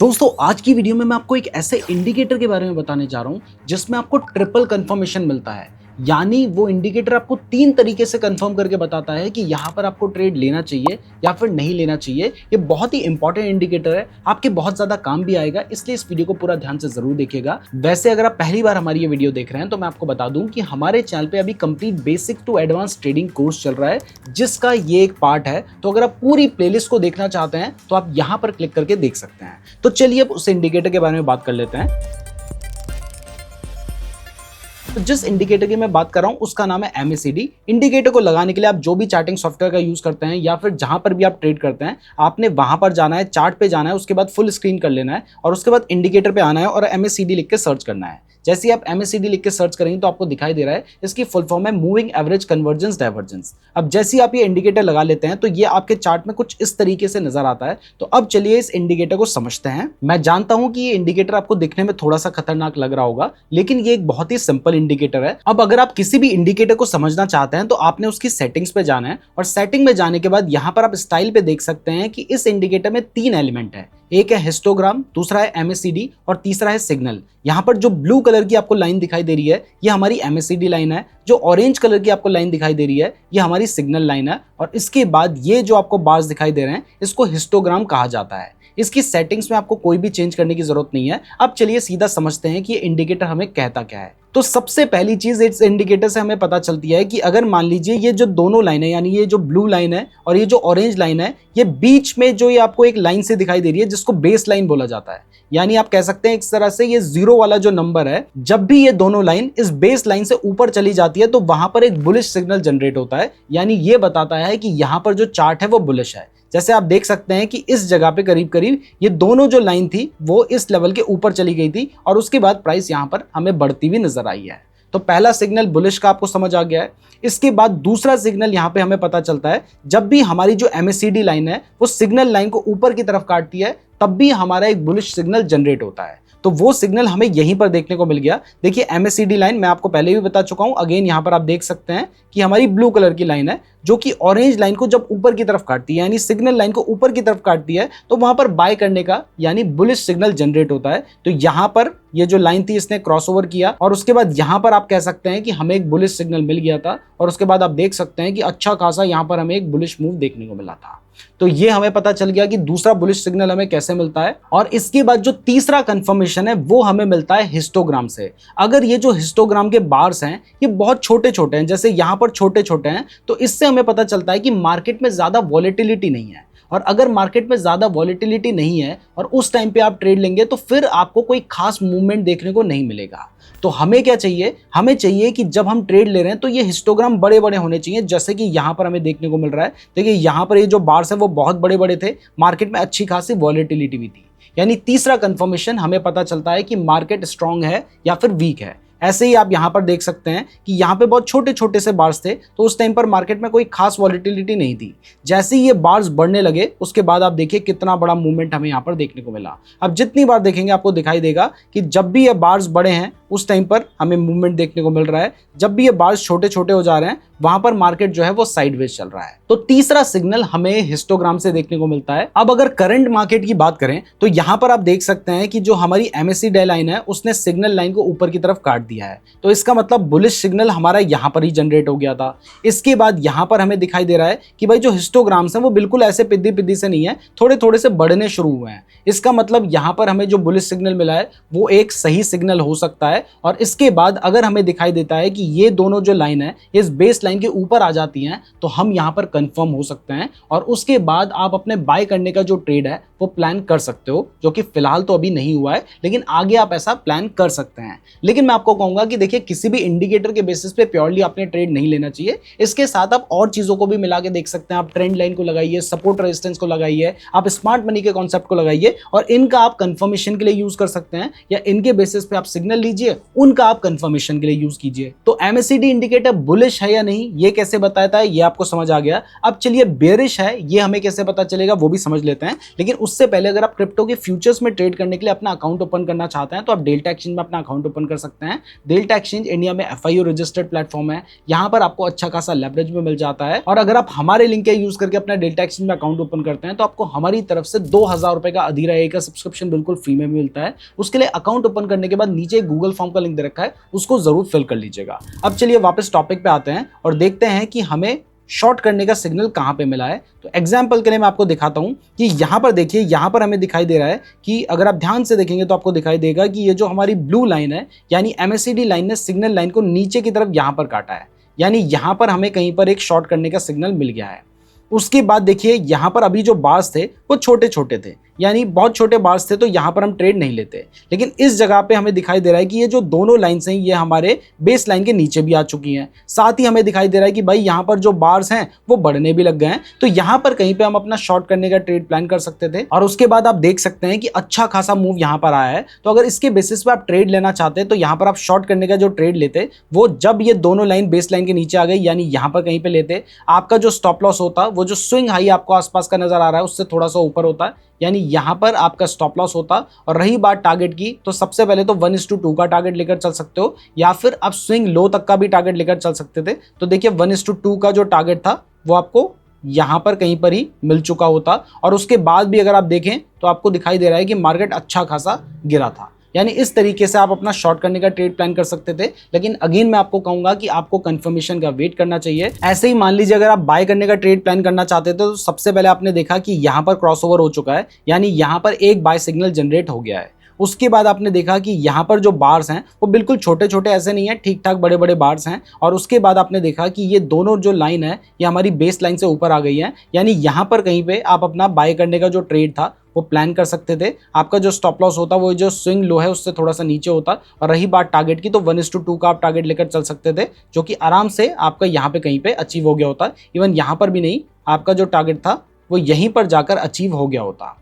दोस्तों आज की वीडियो में मैं आपको एक ऐसे इंडिकेटर के बारे में बताने जा रहा हूं जिसमें आपको ट्रिपल कंफर्मेशन मिलता है। यानी वो इंडिकेटर आपको 3 तरीके से कंफर्म करके बताता है कि यहां पर आपको ट्रेड लेना चाहिए या फिर नहीं लेना चाहिए। ये बहुत ही इंपॉर्टेंट इंडिकेटर है, आपके बहुत ज्यादा काम भी आएगा, इसलिए इस वीडियो को पूरा ध्यान से जरूर देखिएगा। वैसे अगर आप पहली बार हमारी ये वीडियो देख रहे हैं तो मैं आपको बता दूं कि हमारे चैनल पे अभी complete basic to advance trading course चल रहा है, जिसका ये एक पार्ट है। तो अगर आप पूरी प्लेलिस्ट को देखना चाहते हैं तो आप यहां पर क्लिक करके देख सकते हैं। तो चलिए अब उस इंडिकेटर के बारे में बात कर लेते हैं। तो जिस इंडिकेटर की मैं बात कर रहा हूं उसका नाम है MACD। इंडिकेटर को लगाने के लिए आप जो भी चार्टिंग सॉफ्टवेयर का यूज करते हैं या फिर जहां पर भी आप ट्रेड करते हैं, आपने वहां पर जाना है, चार्ट पे जाना है, उसके बाद फुल स्क्रीन कर लेना है और उसके बाद इंडिकेटर पे आना है और MACD लिख के सर्च करना है। जैसे ही आप MACD लिख के सर्च करेंगे तो आपको दिखाई दे रहा है, इसकी फुल फॉर्म है मूविंग एवरेज कन्वर्जेंस डाइवर्जेंस। अब जैसे ही आप ये इंडिकेटर लगा लेते हैं तो ये आपके चार्ट में कुछ इस तरीके से नजर आता है। तो अब चलिए इस इंडिकेटर को समझते हैं। मैं जानता हूं कि ये इंडिकेटर आपको दिखने में थोड़ा सा खतरनाक लग रहा होगा, लेकिन ये एक बहुत ही सिंपल इंडिकेटर है। अब अगर आप किसी भी इंडिकेटर को समझना चाहते हैं तो आपने उसकी सेटिंग्स पे जाना है और सेटिंग में जाने के बाद यहां पर आप स्टाइल पे देख सकते हैं कि इस इंडिकेटर में 3 एलिमेंट है। एक है हिस्टोग्राम, दूसरा है MACD और तीसरा है सिग्नल। यहां पर जो ब्लू कलर की आपको लाइन दिखाई दे रही है ये हमारी MACD लाइन है, जो ऑरेंज कलर की आपको लाइन दिखाई दे रही है ये हमारी सिग्नल लाइन है और इसके बाद ये जो आपको बार्स दिखाई दे रहे हैं इसको हिस्टोग्राम कहा जाता है। इसकी सेटिंग्स में आपको कोई भी चेंज करने की जरूरत नहीं है। अब चलिए सीधा समझते हैं कि ये इंडिकेटर हमें कहता क्या है। तो सबसे पहली चीज इस इंडिकेटर से हमें पता चलती है कि अगर मान लीजिए ये जो दोनों लाइन है, यानी ये जो ब्लू लाइन है और ये जो ऑरेंज लाइन है, ये बीच में जो ये आपको एक लाइन से दिखाई दे रही है जिसको बेस लाइन बोला जाता है। यानी आप कह सकते हैं इस तरह से ये 0 वाला जो नंबर है, जब भी ये दोनों लाइन इस बेस लाइन से ऊपर चली जाती है तो वहां पर एक बुलिश सिग्नल जनरेट होता है। यानी ये बताता है कि यहां पर जो चार्ट है वो बुलिश है। जैसे आप देख सकते हैं कि इस जगह पे करीब करीब ये दोनों जो लाइन थी वो इस लेवल के ऊपर चली गई थी और उसके बाद प्राइस यहां पर हमें बढ़ती हुई नजर आई है। तो पहला सिग्नल बुलिश का आपको समझ आ गया है। इसके बाद दूसरा सिग्नल यहां पे हमें पता चलता है, जब भी हमारी जो MACD लाइन है वो सिग्नल लाइन को ऊपर की तरफ काटती है तब भी हमारा एक बुलिश सिग्नल जनरेट होता है। तो वो सिग्नल हमें यहीं पर देखने को मिल गया। देखिए MACD लाइन मैं आपको पहले भी बता चुका हूं, अगेन यहां पर आप देख सकते हैं कि हमारी ब्लू कलर की लाइन है जो कि ऑरेंज लाइन को जब ऊपर की तरफ काटती है, यानी सिग्नल लाइन को ऊपर की तरफ काटती है, तो वहां पर बाय करने का यानी बुलिश सिग्नल जनरेट होता है। तो यहां पर ये जो लाइन थी इसने क्रॉसओवर किया और उसके बाद यहां पर आप कह सकते हैं कि हमें एक बुलिश सिग्नल मिल गया था और उसके बाद आप देख सकते हैं कि अच्छा खासा यहां पर हमें एक बुलिश मूव देखने को मिला था। तो ये हमें पता चल गया कि दूसरा बुलिश सिग्नल हमें कैसे मिलता है। और इसके बाद जो तीसरा कंफर्मेशन है वो हमें मिलता है हिस्टोग्राम से। अगर ये जो हिस्टोग्राम के बार्स हैं ये बहुत छोटे छोटे हैं, जैसे यहां पर छोटे छोटे हैं, तो इससे हमें पता चलता है कि मार्केट में ज्यादा वॉलेटिलिटी नहीं है। और अगर मार्केट में ज्यादा वॉलेटिलिटी नहीं है और उस टाइम पे आप ट्रेड लेंगे तो फिर आपको कोई खास मूवमेंट देखने को नहीं मिलेगा। तो हमें क्या चाहिए, हमें चाहिए कि जब हम ट्रेड ले रहे हैं तो ये हिस्टोग्राम बड़े बड़े होने चाहिए, जैसे कि यहां पर हमें देखने को मिल रहा है। देखिए यहां पर ये जो बार्स है वो बहुत बड़े बड़े थे, मार्केट में अच्छी खासी वॉलेटिलिटी भी थी। यानी तीसरा कंफर्मेशन हमें पता चलता है कि मार्केट स्ट्रांग है या फिर वीक है। ऐसे ही आप यहां पर देख सकते हैं कि यहां पे बहुत छोटे छोटे से बार्स थे, तो उस टाइम पर मार्केट में कोई खास वॉलेटिलिटी नहीं थी। जैसे ही ये बार्स बढ़ने लगे उसके बाद आप देखिए कितना बड़ा मूवमेंट हमें यहां पर देखने को मिला। अब जितनी बार देखेंगे आपको दिखाई देगा कि जब भी ये बार्स बड़े हैं उस टाइम पर हमें मूवमेंट देखने को मिल रहा है, जब भी ये बार्स छोटे छोटे हो जा रहे हैं वहां पर मार्केट जो है वो साइडवेज चल रहा है। तो तीसरा सिग्नल हमें हिस्टोग्राम से देखने को मिलता है। अब अगर करंट मार्केट की बात करें तो यहां पर आप देख सकते हैं कि जो हमारी MACD लाइन है उसने सिग्नल लाइन को ऊपर की तरफ काट दिया है, तो इसका मतलब बुलिश सिग्नल हमारा यहां पर ही जनरेट हो गया था। इसके बाद यहां पर हमें दिखाई दे रहा है कि भाई जो हिस्टोग्राम्स हैं वो बिल्कुल ऐसे पिद्दी पिद्दी से नहीं है, थोड़े थोड़े से बढ़ने शुरू हुए हैं। इसका मतलब यहां पर हमें जो बुलिश सिग्नल मिला है वो एक सही सिग्नल हो सकता है। और इसके बाद अगर हमें दिखाई देता है कि ये दोनों जो लाइन है इस बेस लाइन के ऊपर आ जाती हैं तो हम यहां पर कंफर्म हो सकते हैं और उसके बाद आप अपने बाय करने का जो ट्रेड है वो प्लान कर सकते हो, जो कि फिलहाल तो अभी नहीं हुआ है लेकिन आगे आप ऐसा प्लान कर सकते हैं। लेकिन मैं आपको कहूंगा कि देखिए किसी भी इंडिकेटर के बेसिस पे प्योरली आपने ट्रेड नहीं लेना चाहिए। इसके साथ आप और चीजों को भी मिला के देख सकते हैं। आप ट्रेंड लाइन को लगाइए, सपोर्ट रेजिस्टेंस को लगाइए, आप स्मार्ट मनी के कॉन्सेप्ट को लगाइए और इनका आप कंफर्मेशन के लिए यूज कर सकते हैं, या इनके बेसिस पे आप सिग्नल लीजिए, उनका आप कंफर्मेशन के लिए यूज कीजिए। तो MACD इंडिकेटर बुलिश है या नहीं ये कैसे बताता है ये आपको समझ आ गया। अब चलिए बेरिश है ये हमें कैसे पता चलेगा वो भी समझ लेते हैं। लेकिन उससे पहले अगर आप क्रिप्टो के फ्यूचर्स में ट्रेड करने के लिए अपना अकाउंट ओपन करना चाहते हैं तो आप डेल्टा एक्सचेंज में अपना अकाउंट ओपन कर सकते हैं। डेल्टा एक्सचेंज इंडिया में FIO रजिस्टर्ड प्लेटफॉर्म है, यहाँ पर आपको अच्छा खासा लेवरेज में मिल जाता है। और अगर आप हमारे लिंक का यूज करके अपना डेल्टा एक्सचेंज में अकाउंट ओपन करते हैं तो आपको हमारी तरफ से 2000 रुपए का अधीरा AI का सब्सक्रिप्शन बिल्कुल फ्री में मिलता है। उसके लिए अकाउंट ओपन करने के बाद नीचे गूगल फॉर्म का लिंक दे रखा है, उसको जरूर फिल कर लीजिएगा। अब चलिए वापस टॉपिक पे आते हैं और देखते हैं कि हमें शॉर्ट करने का सिग्नल कहां पे मिला है। तो एग्जांपल के लिए मैं आपको दिखाता हूं कि यहां पर देखिए, यहां पर हमें दिखाई दे रहा है कि अगर आप ध्यान से देखेंगे तो आपको दिखाई देगा कि ये जो हमारी ब्लू लाइन है यानी MACD लाइन ने सिग्नल लाइन को नीचे की तरफ यहां पर काटा है, यानी यहां पर हमें कहीं पर एक शॉर्ट करने का सिग्नल मिल गया है। उसके बाद देखिए यहां पर अभी जो बार्स थे वो छोटे छोटे थे, यानी बहुत छोटे बार्स थे, तो यहां पर हम ट्रेड नहीं लेते। लेकिन इस जगह पे हमें दिखाई दे रहा है कि ये जो दोनों लाइंस हैं ये हमारे बेस लाइन के नीचे भी आ चुकी हैं। साथ ही हमें दिखाई दे रहा है कि भाई यहां पर जो बार्स हैं वो बढ़ने भी लग गए हैं, तो यहां पर कहीं पे हम अपना शॉर्ट करने का ट्रेड प्लान कर सकते थे। और उसके बाद आप देख सकते हैं कि अच्छा खासा मूव यहां पर आया है। तो अगर इसके बेसिस पे आप ट्रेड लेना चाहते हैं तो यहां पर आप शॉर्ट करने का जो ट्रेड लेते वो जब ये दोनों लाइन बेस लाइन के नीचे आ गई, यानी यहां पर कहीं पे लेते, आपका जो स्टॉप लॉस होता, वो जो स्विंग हाई आपको आसपास का नजर आ रहा है उससे थोड़ा सा ऊपर होता है, यानी यहां पर आपका स्टॉप लॉस होता। और रही बात टारगेट की, तो सबसे पहले तो 1:2 का टारगेट लेकर चल सकते हो, या फिर आप स्विंग लो तक का भी टारगेट लेकर चल सकते थे। तो देखिए 1:2 का जो टारगेट था वो आपको यहां पर कहीं पर ही मिल चुका होता, और उसके बाद भी अगर आप देखें तो आपको दिखाई दे रहा है कि मार्केट अच्छा खासा गिरा था। यानी इस तरीके से आप अपना शॉर्ट करने का ट्रेड प्लान कर सकते थे। लेकिन अगेन मैं आपको कहूंगा कि आपको कंफर्मेशन का वेट करना चाहिए। ऐसे ही मान लीजिए अगर आप बाय करने का ट्रेड प्लान करना चाहते थे तो सबसे पहले आपने देखा कि यहां पर क्रॉसओवर हो चुका है, यानी यहां पर एक बाय सिग्नल जनरेट हो गया है। उसके बाद आपने देखा कि यहाँ पर जो बार्स हैं वो बिल्कुल छोटे छोटे ऐसे नहीं है, ठीक ठाक बड़े बड़े बार्स हैं। और उसके बाद आपने देखा कि ये दोनों जो लाइन है ये हमारी बेस लाइन से ऊपर आ गई है, यानी यहाँ पर कहीं पे आप अपना बाय करने का जो ट्रेड था वो प्लान कर सकते थे। आपका जो स्टॉप लॉस होता वो जो स्विंग लो है उससे थोड़ा सा नीचे होता। और रही बात टारगेट की, तो 1:2 का आप टारगेट लेकर चल सकते थे, जो कि आराम से आपका यहाँ पे कहीं पे अचीव हो गया होता। इवन यहाँ पर भी नहीं, आपका जो टारगेट था वो यहीं पर जाकर अचीव हो गया होता।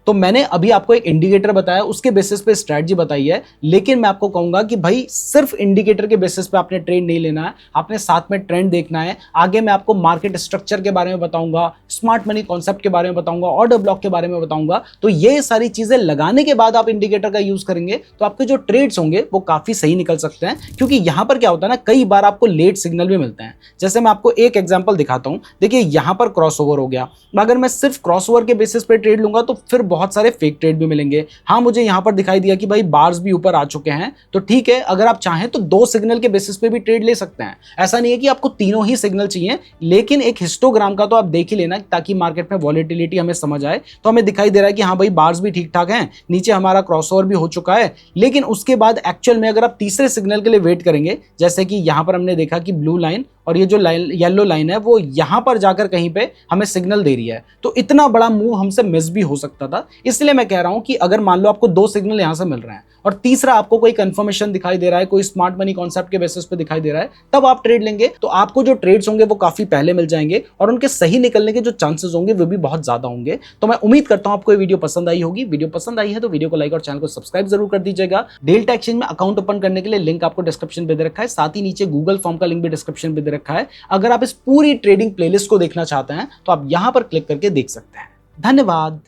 तो मैंने अभी आपको एक इंडिकेटर बताया, उसके बेसिस पे स्ट्रेटजी बताई है। लेकिन मैं आपको कहूंगा कि भाई सिर्फ इंडिकेटर के बेसिस पे आपने ट्रेड नहीं लेना है, आपने साथ में ट्रेंड देखना है। आगे मैं आपको मार्केट स्ट्रक्चर के बारे में बताऊंगा, स्मार्ट मनी कॉन्सेप्ट के बारे में बताऊंगा, ऑर्डर ब्लॉक के बारे में बताऊंगा। तो ये सारी चीजें लगाने के बाद आप इंडिकेटर का यूज करेंगे तो आपके जो ट्रेड्स होंगे वो काफी सही निकल सकते हैं। क्योंकि यहां पर क्या होता है ना, कई बार आपको लेट सिग्नल भी मिलते हैं। जैसे मैं आपको एक एग्जांपल दिखाता हूं, देखिए यहां पर क्रॉसओवर हो गया, अगर मैं सिर्फ क्रॉसओवर के बेसिस पे ट्रेड लूंगा तो फिर बहुत सारे फेक ट्रेड भी मिलेंगे। हाँ, मुझे यहां पर दिखाई दिया कि भाई बार्स भी ऊपर आ चुके हैं, तो ठीक है, अगर आप चाहें तो 2 सिग्नल के बेसिस पे भी ट्रेड ले सकते हैं। ऐसा नहीं है कि आपको तीनों ही सिग्नल चाहिए, लेकिन एक हिस्टोग्राम का तो आप देख ही लेना ताकि मार्केट में वॉलेटिलिटी हमें समझ आए। तो हमें दिखाई दे रहा है कि हाँ भाई बार्स भी ठीक ठाक हैं, नीचे हमारा क्रॉसओवर भी हो चुका है। लेकिन उसके बाद एक्चुअल में अगर आप तीसरे सिग्नल के लिए वेट करेंगे, जैसे कि यहां पर हमने देखा कि ब्लू लाइन और ये जो लाइन येलो लाइन है वो यहां पर जाकर कहीं पे हमें सिग्नल दे रही है, तो इतना बड़ा मूव हमसे मिस भी हो सकता था। इसलिए मैं कह रहा हूं कि अगर मान लो आपको 2 सिग्नल यहां से मिल रहे हैं और तीसरा आपको कोई कंफर्मेशन दिखाई दे रहा है, कोई स्मार्ट मनी कॉन्सेप्ट के बेसिस पे दिखाई दे रहा है, तब आप ट्रेड लेंगे तो आपको जो ट्रेड्स होंगे वो काफी पहले मिल जाएंगे और उनके सही निकलने के जो चांसेस होंगे वो भी बहुत ज्यादा होंगे। तो मैं उम्मीद करता हूं आपको ये वीडियो पसंद आई होगी। वीडियो पसंद आई है तो वीडियो को लाइक और चैनल को सब्सक्राइब जरूर कर दीजिएगा। डेल्टा एक्सचेंज में अकाउंट ओपन करने के लिए लिंक आपको डिस्क्रिप्शन पे दे रखा है, साथ ही नीचे गूगल फॉर्म का लिंक भी डिस्क्रिप्शन पे दे रखा है। अगर आप इस पूरी ट्रेडिंग प्लेलिस्ट को देखना चाहते हैं तो आप यहां पर क्लिक करके देख सकते हैं। धन्यवाद।